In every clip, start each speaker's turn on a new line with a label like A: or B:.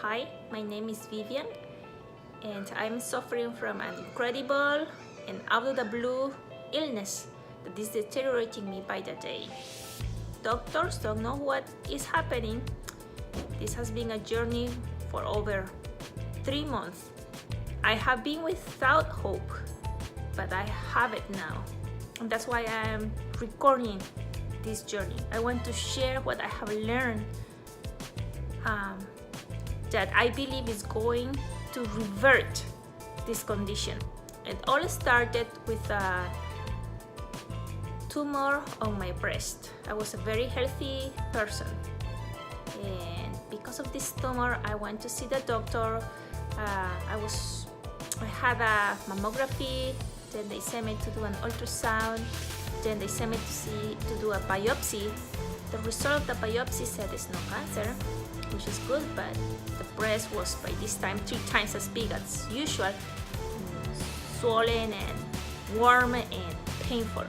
A: Hi, my name is Vivian and I'm suffering from an incredible and out of the blue illness that is deteriorating me by the day. Doctors don't know what is happening. This has been a journey for over 3 months. I have been without hope, but I have it now. And that's why I am recording this journey. I want to share what I have learned that I believe is going to revert this condition. It all started with a tumor on my breast. I was a very healthy person, and because of this tumor I went to see the doctor. I had a mammography, then they sent me to do an ultrasound, then they sent me to do a biopsy. The result of the biopsy said it's no cancer, which is good, but the breast was by this time 3 times as big as usual, swollen and warm and painful.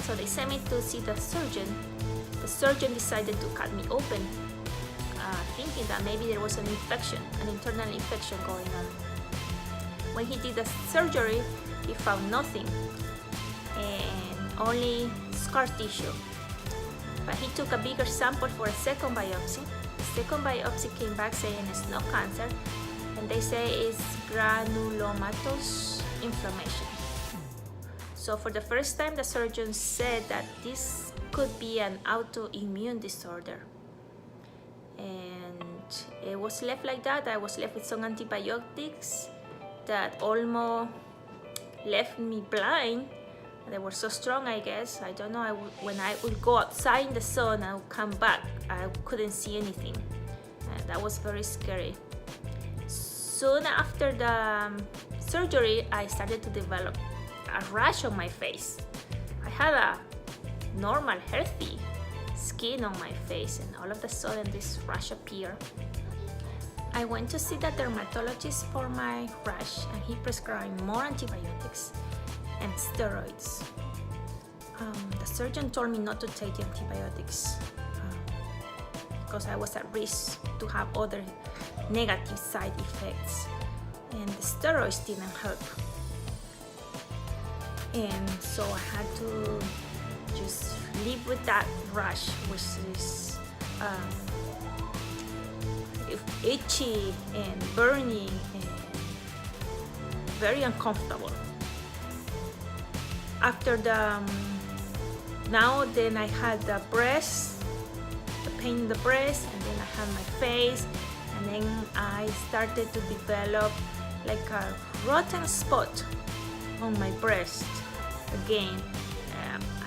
A: So they sent me to see the surgeon. The surgeon decided to cut me open, thinking that maybe there was an infection, an internal infection going on. When he did the surgery, he found nothing and only scar tissue. But he took a bigger sample for a second biopsy. The second biopsy came back saying it's no cancer, and they say it's granulomatous inflammation. So for the first time, the surgeon said that this could be an autoimmune disorder. And it was left like that. I was left with some antibiotics that almost left me blind. They were so strong, I guess. I don't know. When I would go outside in the sun, I would come back, I couldn't see anything. And that was very scary. Soon after the surgery, I started to develop a rash on my face. I had a normal, healthy skin on my face, and all of a sudden this rash appeared. I went to see the dermatologist for my rash, and he prescribed more antibiotics and steroids. The surgeon told me not to take the antibiotics because I was at risk to have other negative side effects, and the steroids didn't help. And so I had to just live with that rash, which is itchy and burning and very uncomfortable. After then I had the breast, the pain in the breast, and then I had my face, and then I started to develop like a rotten spot on my breast again.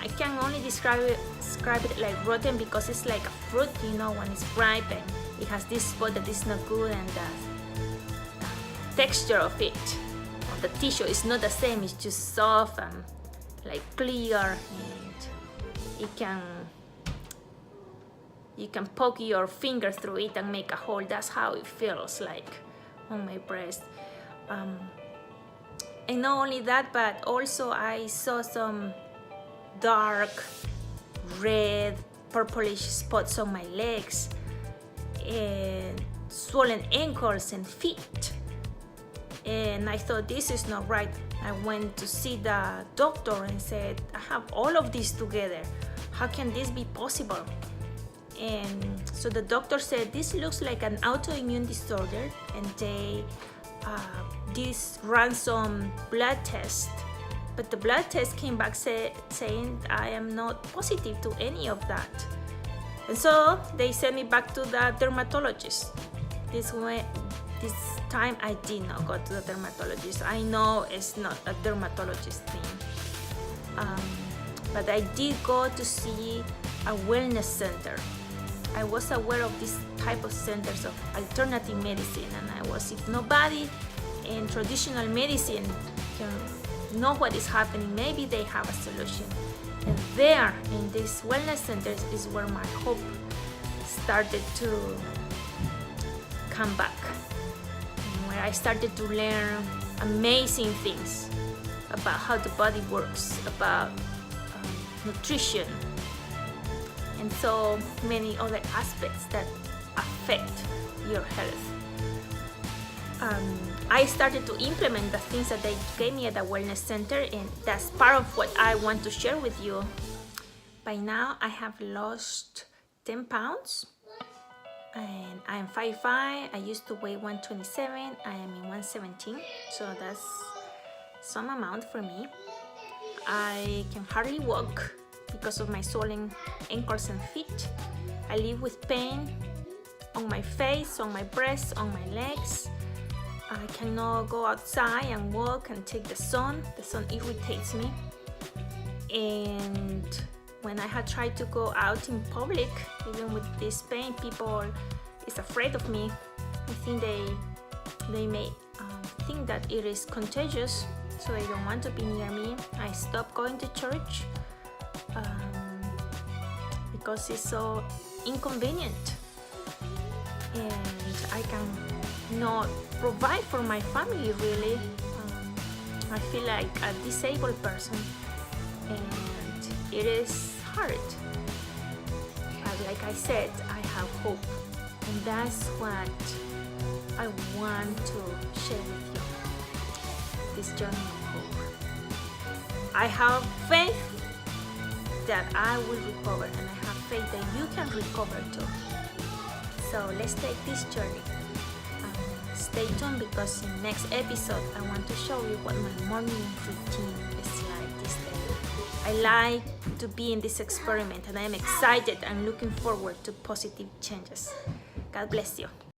A: I can only describe it like rotten because it's like a fruit, you know, when it's ripe and it has this spot that is not good, and the texture of it, of the tissue, is not the same. It's just soft and like clear, and you can poke your finger through it and make a hole. That's how it feels like on my breast. And not only that, but also I saw some dark red purplish spots on my legs and swollen ankles and feet. And I thought, this is not right. I went to see the doctor and said, I have all of this together. How can this be possible? And so the doctor said, this looks like an autoimmune disorder, and they ran some blood test. But the blood test came back saying I am not positive to any of that. And so they sent me back to the dermatologist. This time I did not go to the dermatologist. I know it's not a dermatologist thing. But I did go to see a wellness center. I was aware of this type of centers of alternative medicine, and I was, if nobody in traditional medicine can know what is happening, maybe they have a solution. And there in these wellness centers is where my hope started to come back, where I started to learn amazing things about how the body works, about nutrition, and so many other aspects that affect your health. I started to implement the things that they gave me at the wellness center, and that's part of what I want to share with you. By now I have lost 10 pounds and I'm 5'5". I used to weigh 127. I am in 117, so that's some amount for me. I can hardly walk because of my swollen ankles and feet. I live with pain on my face, on my breasts, on my legs. I cannot go outside and walk and take the sun. The sun irritates me. And when I had tried to go out in public, even with this pain, people is afraid of me. I think they may think that it is contagious, so they don't want to be near me. I stopped going to church because it's so inconvenient, and I can not provide for my family really. I feel like a disabled person, and it is hard. But like I said, I have hope, and that's what I want to share with you, this journey of hope. I have faith that I will recover, and I have faith that you can recover too. So let's take this journey. Stay tuned, because in next episode I want to show you what my morning routine is like this day. I like to be in this experiment, and I am excited and looking forward to positive changes. God bless you.